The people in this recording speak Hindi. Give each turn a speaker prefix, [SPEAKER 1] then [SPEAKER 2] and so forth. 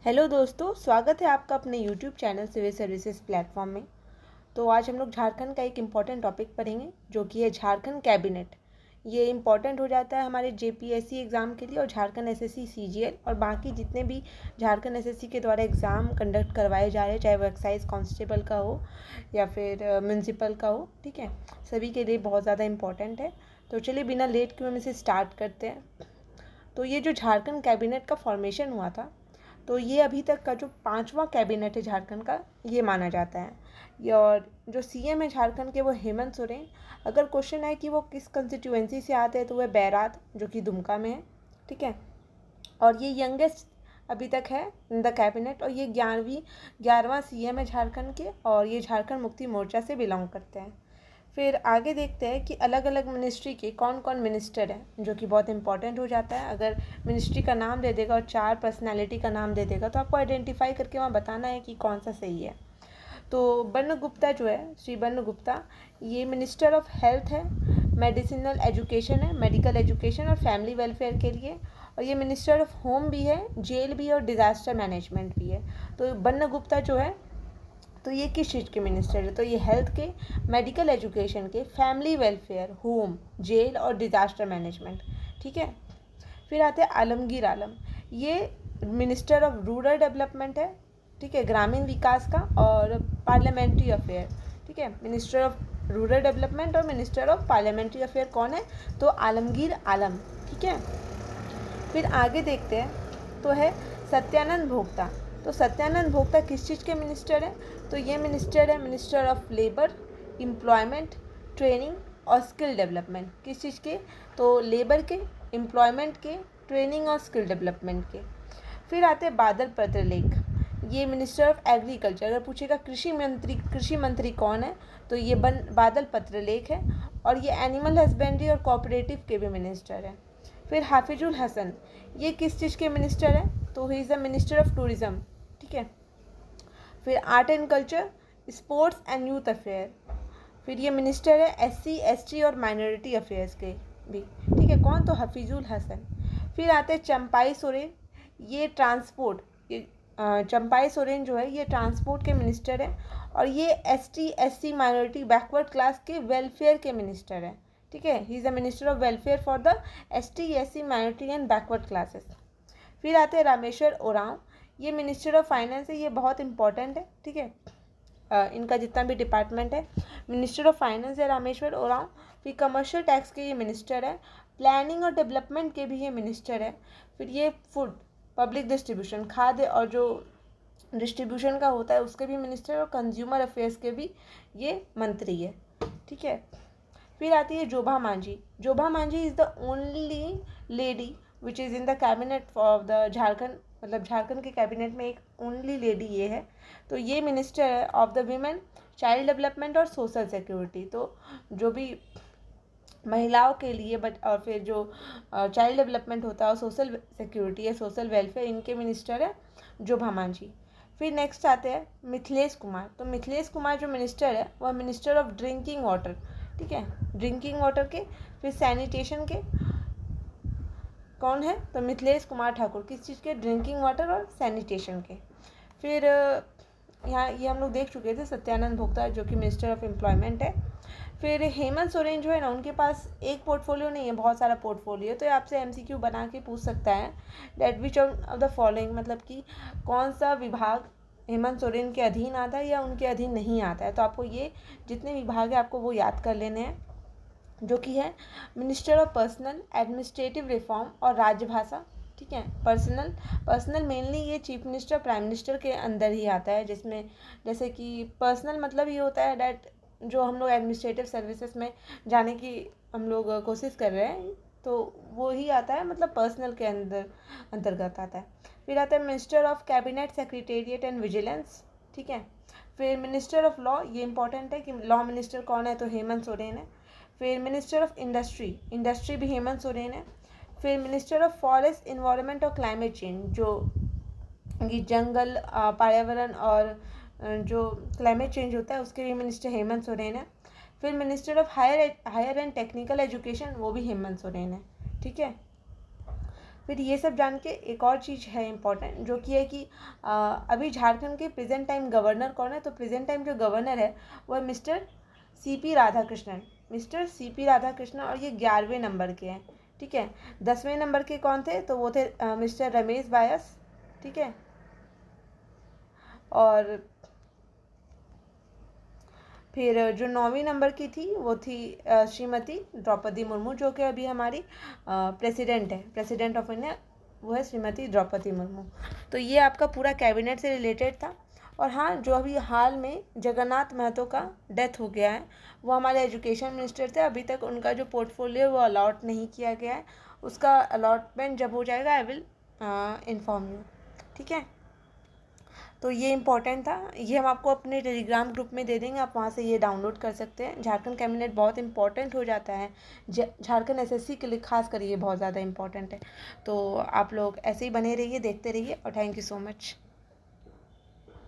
[SPEAKER 1] हेलो दोस्तों, स्वागत है आपका अपने YouTube channel civil services platform में। तो आज हम लोग झारखंड का एक इम्पॉर्टेंट टॉपिक पढ़ेंगे जो कि है झारखंड कैबिनेट। ये इम्पॉर्टेंट हो जाता है हमारे जेपीएससी एग्ज़ाम के लिए और झारखंड एसएससी सीजीएल और बाकी जितने भी झारखंड एसएससी के द्वारा एग्ज़ाम कंडक्ट करवाए जा रहे हैं, चाहे वो एक्साइज कांस्टेबल का हो या फिर म्यूनसिपल का हो। ठीक है, सभी के लिए बहुत ज़्यादा इम्पॉर्टेंट है। तो चलिए बिना लेट किए हम इसे स्टार्ट करते हैं। तो ये जो झारखंड कैबिनेट का फॉर्मेशन हुआ था, तो ये अभी तक का जो 5वां कैबिनेट है झारखंड का, ये माना जाता है। ये और जो सीएम है झारखंड के वो हेमंत सोरेन। अगर क्वेश्चन है कि वो किस कंस्टिट्यूएंसी से आते हैं तो वह बैरात, जो कि दुमका में है। ठीक है, और ये यंगेस्ट अभी तक है इन द कैबिनेट और ये 11वां सीएम है झारखंड के और ये झारखंड मुक्ति मोर्चा से बिलोंग करते हैं। फिर आगे देखते हैं कि अलग अलग मिनिस्ट्री के कौन कौन मिनिस्टर हैं, जो कि बहुत इंपॉर्टेंट हो जाता है। अगर मिनिस्ट्री का नाम दे देगा और 4 पर्सनैलिटी का नाम दे देगा तो आपको आइडेंटिफाई करके वहाँ बताना है कि कौन सा सही है। तो बन्न गुप्ता जो है, श्री बन्न गुप्ता, ये मिनिस्टर ऑफ हेल्थ है, मेडिसिनल एजुकेशन है, मेडिकल एजुकेशन और फैमिली वेलफेयर के लिए। और ये मिनिस्टर ऑफ होम भी है, जेल भी है और डिज़ास्टर मैनेजमेंट भी है। तो बन्न गुप्ता जो है, तो ये किस चीज़ के मिनिस्टर है? तो ये हेल्थ के, मेडिकल एजुकेशन के, फैमिली वेलफेयर, होम, जेल और डिज़ास्टर मैनेजमेंट। ठीक है, फिर आते हैं आलमगीर आलम। ये मिनिस्टर ऑफ रूरल डेवलपमेंट है, ठीक है, ग्रामीण विकास का और पार्लियामेंट्री अफेयर। ठीक है, मिनिस्टर ऑफ रूरल डेवलपमेंट और मिनिस्टर ऑफ पार्लियामेंट्री अफेयर कौन है? तो आलमगीर आलम। ठीक है, फिर आगे देखते हैं तो है सत्यानंद भोक्ता। तो सत्यानंद भोक्ता किस चीज़ के मिनिस्टर हैं? तो ये मिनिस्टर है minister of labour, employment, training और स्किल डेवलपमेंट। किस चीज़ के? तो लेबर के, एम्प्लॉयमेंट के, ट्रेनिंग और स्किल डेवलपमेंट के। फिर आते हैं बादल पत्रलेख। ये मिनिस्टर ऑफ एग्रीकल्चर। अगर पूछेगा कृषि मंत्री कौन है, तो ये बादल पत्रलेख है और ये एनिमल हस्बेंड्री और कोऑपरेटिव के भी मिनिस्टर हैं। फिर हाफिजुल हसन, ये किस चीज़ के मिनिस्टर हैं? तो he is the minister of tourism. ठीक है, फिर art and culture, sports and youth affair. फिर ये मिनिस्टर है एससी, एसटी और माइनॉरिटी अफेयर्स के भी। ठीक है, कौन? तो हफीजुल हसन। फिर आते हैं चंपाई सोरेन। ये ट्रांसपोर्ट, ये चंपाई सोरेन जो है ये ट्रांसपोर्ट के मिनिस्टर हैं और ये ST, SC, minority, backward class के वेलफेयर के मिनिस्टर हैं। ठीक है, he is the minister of welfare for the ST, SC, minority and backward classes. फिर आते हैं रामेश्वर ओरांव। ये मिनिस्टर ऑफ फाइनेंस है, ये बहुत इंपॉर्टेंट है। ठीक है, इनका जितना भी डिपार्टमेंट है, मिनिस्टर ऑफ फाइनेंस है रामेश्वर ओरांव। फिर कमर्शियल टैक्स के ये मिनिस्टर है, प्लानिंग और डेवलपमेंट के भी ये मिनिस्टर है। फिर ये फूड, पब्लिक डिस्ट्रीब्यूशन, खाद्य और जो डिस्ट्रीब्यूशन का होता है उसके भी मिनिस्टर और कंज्यूमर अफेयर्स के भी ये मंत्री है। ठीक है, फिर आती है Jobha Manjhi. Jobha Manjhi is the only lady which is in the cabinet of the Jharkhand, मतलब झारखंड के कैबिनेट में एक ओनली लेडी ये है। तो ये मिनिस्टर है of the women, child development और सोशल सिक्योरिटी। तो जो भी महिलाओं के लिए बट और फिर जो चाइल्ड डेवलपमेंट होता है और सोशल सिक्योरिटी है, सोशल वेलफेयर, इनके मिनिस्टर है जोभा मांझी। फिर नेक्स्ट आते हैं मिथिलेश कुमार। तो मिथिलेश कुमार जो मिनिस्टर है वह मिनिस्टर ऑफ ड्रिंकिंग वाटर। ठीक है, ड्रिंकिंग वाटर के। फिर सैनिटेशन के कौन है? तो मिथिलेश कुमार ठाकुर। किस चीज़ के? ड्रिंकिंग वाटर और सैनिटेशन के। फिर यहाँ ये हम लोग देख चुके थे सत्यानंद भोक्ता जो कि मिनिस्टर ऑफ एम्प्लॉयमेंट है। फिर हेमंत सोरेन जो है ना, उनके पास एक पोर्टफोलियो नहीं है, बहुत सारा पोर्टफोलियो। तो ये आपसे एमसीक्यू बना के पूछ सकता है that which of the following, मतलब कि कौन सा विभाग हेमंत सोरेन के अधीन आता है या उनके अधीन नहीं आता है। तो आपको ये जितने विभाग है आपको वो याद कर लेने हैं, जो कि है minister of personal, administrative reform और राजभाषा। ठीक है, पर्सनल मेनली ये चीफ मिनिस्टर, प्राइम मिनिस्टर के अंदर ही आता है, जिसमें जैसे कि पर्सनल मतलब ये होता है डैट जो हम लोग एडमिनिस्ट्रेटिव सर्विसेज में जाने की हम लोग कोशिश कर रहे हैं, तो वो ही आता है, मतलब पर्सनल के अंतर्गत आता है। फिर आता है minister of cabinet, secretariat and vigilance. ठीक है, फिर मिनिस्टर ऑफ लॉ, ये इंपॉर्टेंट है कि लॉ मिनिस्टर कौन है, तो हेमंत सोरेन है। फिर मिनिस्टर ऑफ इंडस्ट्री भी हेमंत सोरेन है। फिर मिनिस्टर ऑफ फॉरेस्ट, इन्वायरमेंट और क्लाइमेट चेंज, जो ये जंगल, पर्यावरण और जो क्लाइमेट चेंज होता है उसके भी मिनिस्टर हेमंत सोरेन है। फिर minister of higher and technical education, वो भी हेमंत सोरेन है। ठीक है, फिर ये सब जान के एक और चीज़ है इम्पॉर्टेंट, जो कि है कि अभी झारखंड के प्रेजेंट टाइम गवर्नर कौन है। तो प्रेजेंट टाइम जो गवर्नर है वो है mister CP Radhakrishnan, mister CP Radhakrishnan, और ये 11वें नंबर के हैं, ठीक है। 10वें नंबर के कौन थे, तो वो थे मिस्टर रमेश बायस, ठीक है। और फिर जो 9वीं नंबर की थी वो थी श्रीमती द्रौपदी मुर्मू, जो कि अभी हमारी प्रेसिडेंट है, प्रेसिडेंट ऑफ इंडिया, वो है श्रीमती द्रौपदी मुर्मू। तो ये आपका पूरा कैबिनेट से रिलेटेड था। और हाँ, जो अभी हाल में जगन्नाथ महतो का डेथ हो गया है, वो हमारे एजुकेशन मिनिस्टर थे। अभी तक उनका जो पोर्टफोलियो वो अलॉट नहीं किया गया है, उसका अलॉटमेंट जब हो जाएगा आई विल इन्फॉर्म यू, ठीक है। तो ये इम्पॉर्टेंट था, ये हम आपको अपने टेलीग्राम ग्रुप में दे देंगे, आप वहाँ से ये डाउनलोड कर सकते हैं। झारखंड कैबिनेट बहुत इंपॉर्टेंट हो जाता है, झारखंड एसएससी के लिए खास कर ये बहुत ज़्यादा इंपॉर्टेंट है। तो आप लोग ऐसे ही बने रहिए, देखते रहिए, और थैंक यू सो मच।